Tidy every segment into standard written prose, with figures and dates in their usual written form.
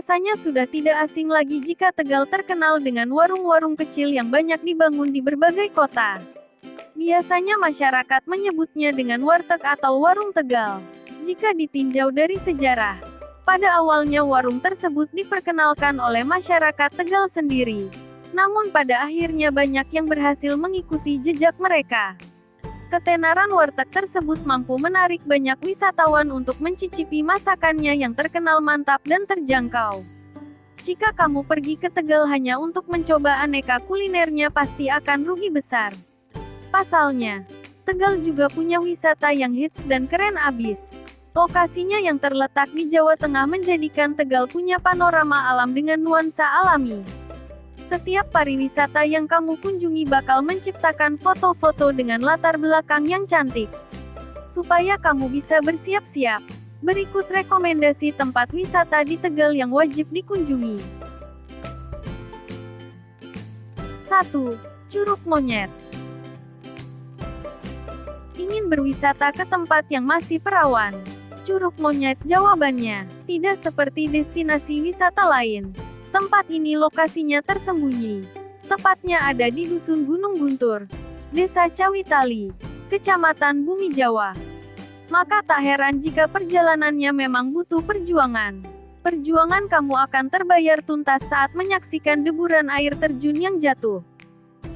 Rasanya sudah tidak asing lagi jika Tegal terkenal dengan warung-warung kecil yang banyak dibangun di berbagai kota. Biasanya masyarakat menyebutnya dengan warteg atau warung Tegal. Jika ditinjau dari sejarah, pada awalnya warung tersebut diperkenalkan oleh masyarakat Tegal sendiri. Namun pada akhirnya banyak yang berhasil mengikuti jejak mereka. Ketenaran warteg tersebut mampu menarik banyak wisatawan untuk mencicipi masakannya yang terkenal mantap dan terjangkau. Jika kamu pergi ke Tegal hanya untuk mencoba aneka kulinernya pasti akan rugi besar. Pasalnya, Tegal juga punya wisata yang hits dan keren abis. Lokasinya yang terletak di Jawa Tengah menjadikan Tegal punya panorama alam dengan nuansa alami. Setiap pariwisata yang kamu kunjungi bakal menciptakan foto-foto dengan latar belakang yang cantik. Supaya kamu bisa bersiap-siap, berikut rekomendasi tempat wisata di Tegal yang wajib dikunjungi. 1. Curug Monyet. Ingin berwisata ke tempat yang masih perawan? Curug Monyet jawabannya. Tidak seperti destinasi wisata lain. Tempat ini lokasinya tersembunyi. Tepatnya ada di Dusun Gunung Guntur, Desa Cawitali, Kecamatan Bumi Jawa. Maka tak heran jika perjalanannya memang butuh perjuangan. Perjuangan kamu akan terbayar tuntas saat menyaksikan deburan air terjun yang jatuh.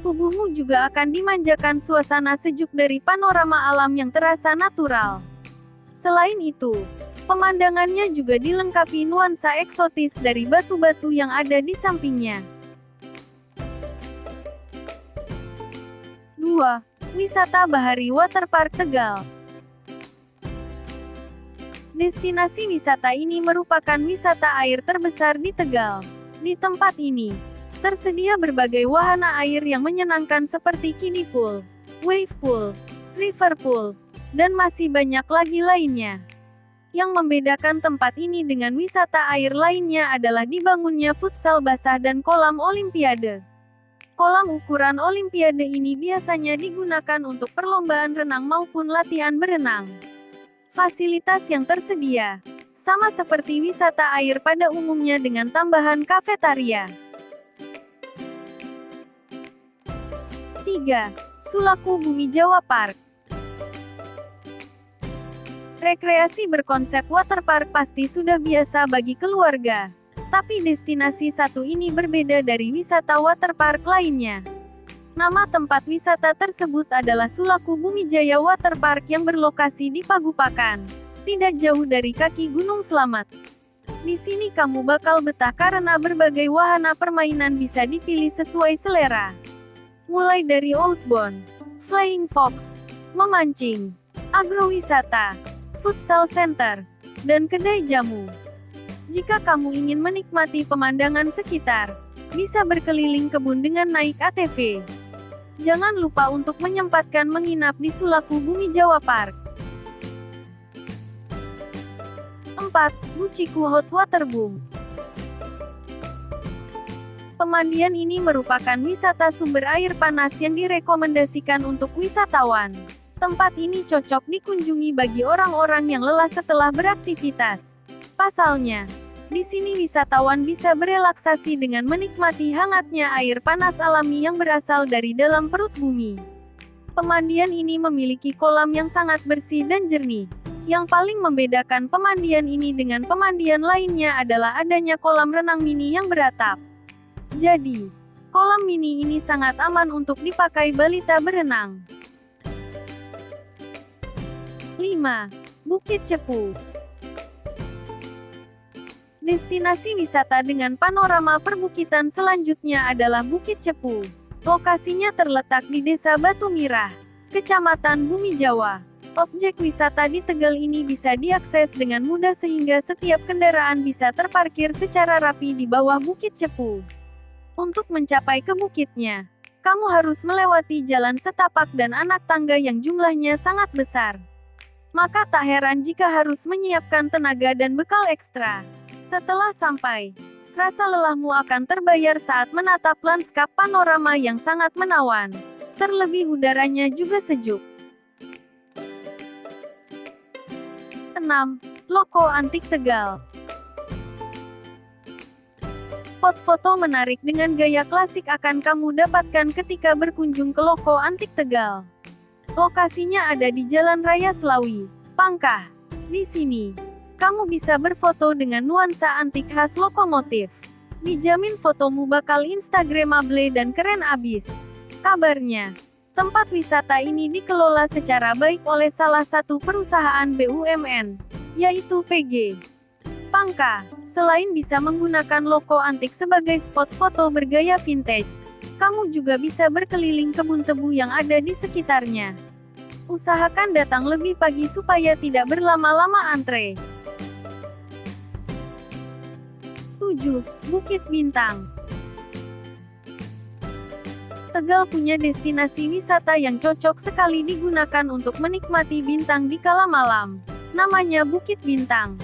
Tubuhmu juga akan dimanjakan suasana sejuk dari panorama alam yang terasa natural. Selain itu, pemandangannya juga dilengkapi nuansa eksotis dari batu-batu yang ada di sampingnya. 2. Wisata Bahari Waterpark Tegal. Destinasi wisata ini merupakan wisata air terbesar di Tegal. Di tempat ini, tersedia berbagai wahana air yang menyenangkan seperti kiddie pool, wave pool, river pool, dan masih banyak lagi lainnya. Yang membedakan tempat ini dengan wisata air lainnya adalah dibangunnya futsal basah dan kolam olimpiade. Kolam ukuran olimpiade ini biasanya digunakan untuk perlombaan renang maupun latihan berenang. Fasilitas yang tersedia sama seperti wisata air pada umumnya dengan tambahan kafetaria. 3. Sulaku Bumi Jawa Park. Rekreasi berkonsep waterpark pasti sudah biasa bagi keluarga. Tapi destinasi satu ini berbeda dari wisata waterpark lainnya. Nama tempat wisata tersebut adalah Sulaku Bumi Jaya Waterpark yang berlokasi di Pagupakan, tidak jauh dari kaki Gunung Slamet. Di sini kamu bakal betah karena berbagai wahana permainan bisa dipilih sesuai selera. Mulai dari outbound, flying fox, memancing, agrowisata, futsal center, dan kedai jamu. Jika kamu ingin menikmati pemandangan sekitar, bisa berkeliling kebun dengan naik ATV. Jangan lupa untuk menyempatkan menginap di Sulaku Bumi Jawa Park. 4. Buciku Hot Water Boom. Pemandian ini merupakan wisata sumber air panas yang direkomendasikan untuk wisatawan. Tempat ini cocok dikunjungi bagi orang-orang yang lelah setelah beraktivitas. Pasalnya, di sini wisatawan bisa berelaksasi dengan menikmati hangatnya air panas alami yang berasal dari dalam perut bumi. Pemandian ini memiliki kolam yang sangat bersih dan jernih. Yang paling membedakan pemandian ini dengan pemandian lainnya adalah adanya kolam renang mini yang beratap. Jadi, kolam mini ini sangat aman untuk dipakai balita berenang. 5. Bukit Cepu. Destinasi wisata dengan panorama perbukitan selanjutnya adalah Bukit Cepu. Lokasinya terletak di Desa Batu Mirah, Kecamatan Bumi Jawa. Objek wisata di Tegal ini bisa diakses dengan mudah sehingga setiap kendaraan bisa terparkir secara rapi di bawah Bukit Cepu. Untuk mencapai ke bukitnya, kamu harus melewati jalan setapak dan anak tangga yang jumlahnya sangat besar. Maka tak heran jika harus menyiapkan tenaga dan bekal ekstra. Setelah sampai, rasa lelahmu akan terbayar saat menatap lanskap panorama yang sangat menawan. Terlebih udaranya juga sejuk. 6. Loko Antik Tegal. Spot foto menarik dengan gaya klasik akan kamu dapatkan ketika berkunjung ke Loko Antik Tegal. Lokasinya ada di Jalan Raya Slawi, Pangkah. Di sini, kamu bisa berfoto dengan nuansa antik khas lokomotif. Dijamin fotomu bakal instagramable dan keren abis. Kabarnya, tempat wisata ini dikelola secara baik oleh salah satu perusahaan BUMN, yaitu PG Pangkah. Selain bisa menggunakan Loko Antik sebagai spot foto bergaya vintage, kamu juga bisa berkeliling kebun tebu yang ada di sekitarnya. Usahakan datang lebih pagi supaya tidak berlama-lama antre. 7. Bukit Bintang. Tegal punya destinasi wisata yang cocok sekali digunakan untuk menikmati bintang di kala malam. Namanya Bukit Bintang.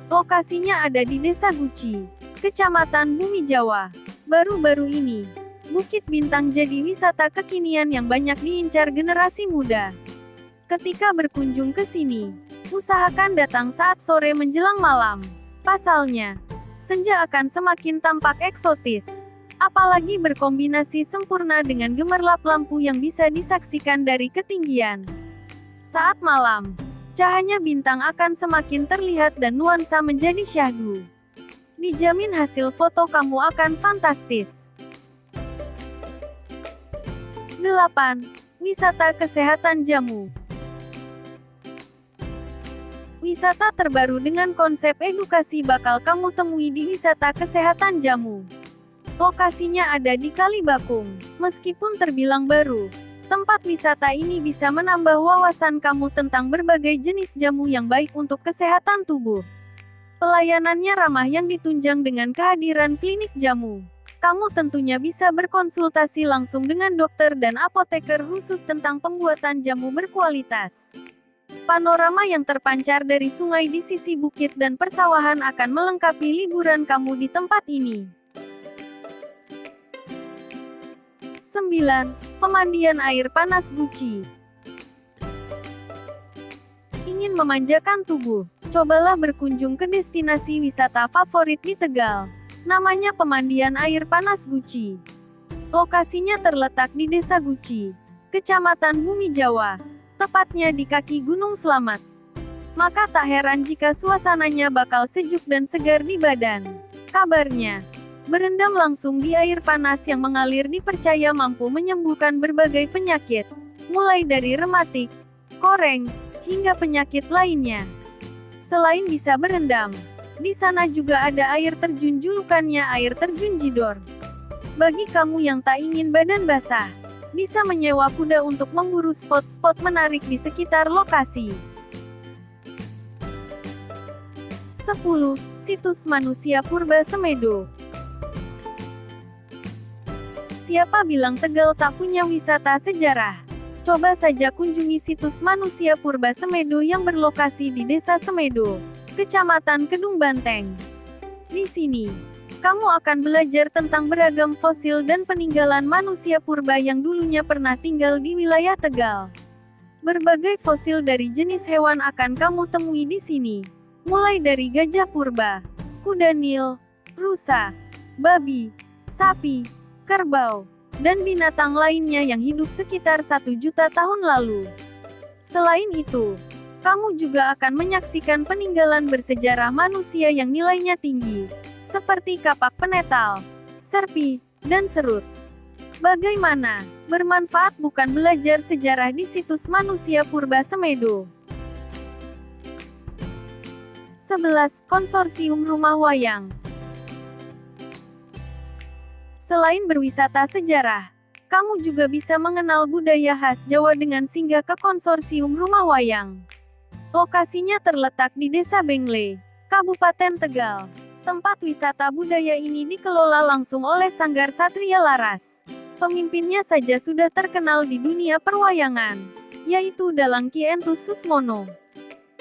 Lokasinya ada di Desa Guci, Kecamatan Bumi Jawa. Baru-baru ini, Bukit Bintang jadi wisata kekinian yang banyak diincar generasi muda. Ketika berkunjung ke sini, usahakan datang saat sore menjelang malam. Pasalnya, senja akan semakin tampak eksotis. Apalagi berkombinasi sempurna dengan gemerlap lampu yang bisa disaksikan dari ketinggian. Saat malam, cahaya bintang akan semakin terlihat dan nuansa menjadi syahdu. Dijamin hasil foto kamu akan fantastis. 8. Wisata Kesehatan Jamu. Wisata terbaru dengan konsep edukasi bakal kamu temui di Wisata Kesehatan Jamu. Lokasinya ada di Kalibakung. Meskipun terbilang baru, tempat wisata ini bisa menambah wawasan kamu tentang berbagai jenis jamu yang baik untuk kesehatan tubuh. Pelayanannya ramah yang ditunjang dengan kehadiran klinik jamu. Kamu tentunya bisa berkonsultasi langsung dengan dokter dan apoteker khusus tentang pembuatan jamu berkualitas. Panorama yang terpancar dari sungai di sisi bukit dan persawahan akan melengkapi liburan kamu di tempat ini. 9. Pemandian air panas Guci. Ingin memanjakan tubuh? Cobalah berkunjung ke destinasi wisata favorit di Tegal. Namanya Pemandian Air Panas Guci. Lokasinya terletak di Desa Guci, Kecamatan Bumi Jawa, tepatnya di kaki Gunung Slamet. Maka tak heran jika suasananya bakal sejuk dan segar di badan. Kabarnya, berendam langsung di air panas yang mengalir dipercaya mampu menyembuhkan berbagai penyakit, mulai dari rematik, koreng, hingga penyakit lainnya. Selain bisa berendam, di sana juga ada air terjun julukannya air terjun Jidor. Bagi kamu yang tak ingin badan basah, bisa menyewa kuda untuk memburu spot-spot menarik di sekitar lokasi. 10. Situs Manusia Purba Semedo. Siapa bilang Tegal tak punya wisata sejarah? Coba saja kunjungi situs Manusia Purba Semedo yang berlokasi di Desa Semedo, Kecamatan Kedung Banteng. Di sini, kamu akan belajar tentang beragam fosil dan peninggalan manusia purba yang dulunya pernah tinggal di wilayah Tegal. Berbagai fosil dari jenis hewan akan kamu temui di sini, mulai dari gajah purba, kuda nil, rusa, babi, sapi, kerbau, dan binatang lainnya yang hidup sekitar 1 juta tahun lalu. Selain itu, kamu juga akan menyaksikan peninggalan bersejarah manusia yang nilainya tinggi, seperti kapak penetal, serpi, dan serut. Bagaimana? Bermanfaat bukan belajar sejarah di situs Manusia Purba Semedo? 11. Konsorsium Rumah Wayang. Selain berwisata sejarah, kamu juga bisa mengenal budaya khas Jawa dengan singgah ke Konsorsium Rumah Wayang. Lokasinya terletak di Desa Bengle, Kabupaten Tegal. Tempat wisata budaya ini dikelola langsung oleh Sanggar Satria Laras. Pemimpinnya saja sudah terkenal di dunia perwayangan, yaitu Dalang Ki Entus Susmono.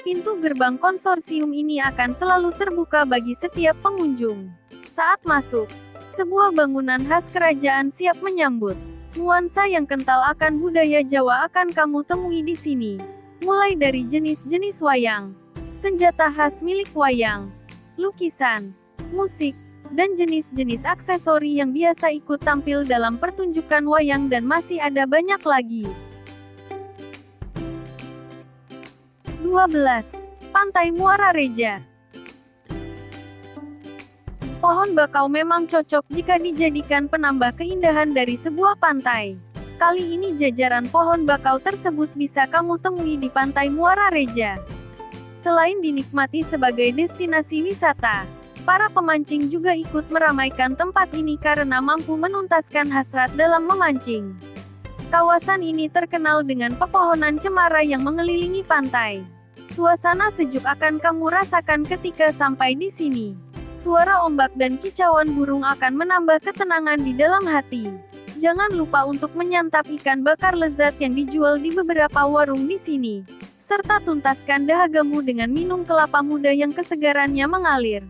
Pintu gerbang konsorsium ini akan selalu terbuka bagi setiap pengunjung. Saat masuk, sebuah bangunan khas kerajaan siap menyambut. Nuansa yang kental akan budaya Jawa akan kamu temui di sini. Mulai dari jenis-jenis wayang, senjata khas milik wayang, lukisan, musik, dan jenis-jenis aksesori yang biasa ikut tampil dalam pertunjukan wayang dan masih ada banyak lagi. 12. Pantai Muara Reja. Pohon bakau memang cocok jika dijadikan penambah keindahan dari sebuah pantai. Kali ini jajaran pohon bakau tersebut bisa kamu temui di Pantai Muara Reja. Selain dinikmati sebagai destinasi wisata, para pemancing juga ikut meramaikan tempat ini karena mampu menuntaskan hasrat dalam memancing. Kawasan ini terkenal dengan pepohonan cemara yang mengelilingi pantai. Suasana sejuk akan kamu rasakan ketika sampai di sini. Suara ombak dan kicauan burung akan menambah ketenangan di dalam hati. Jangan lupa untuk menyantap ikan bakar lezat yang dijual di beberapa warung di sini, serta tuntaskan dahagamu dengan minum kelapa muda yang kesegarannya mengalir.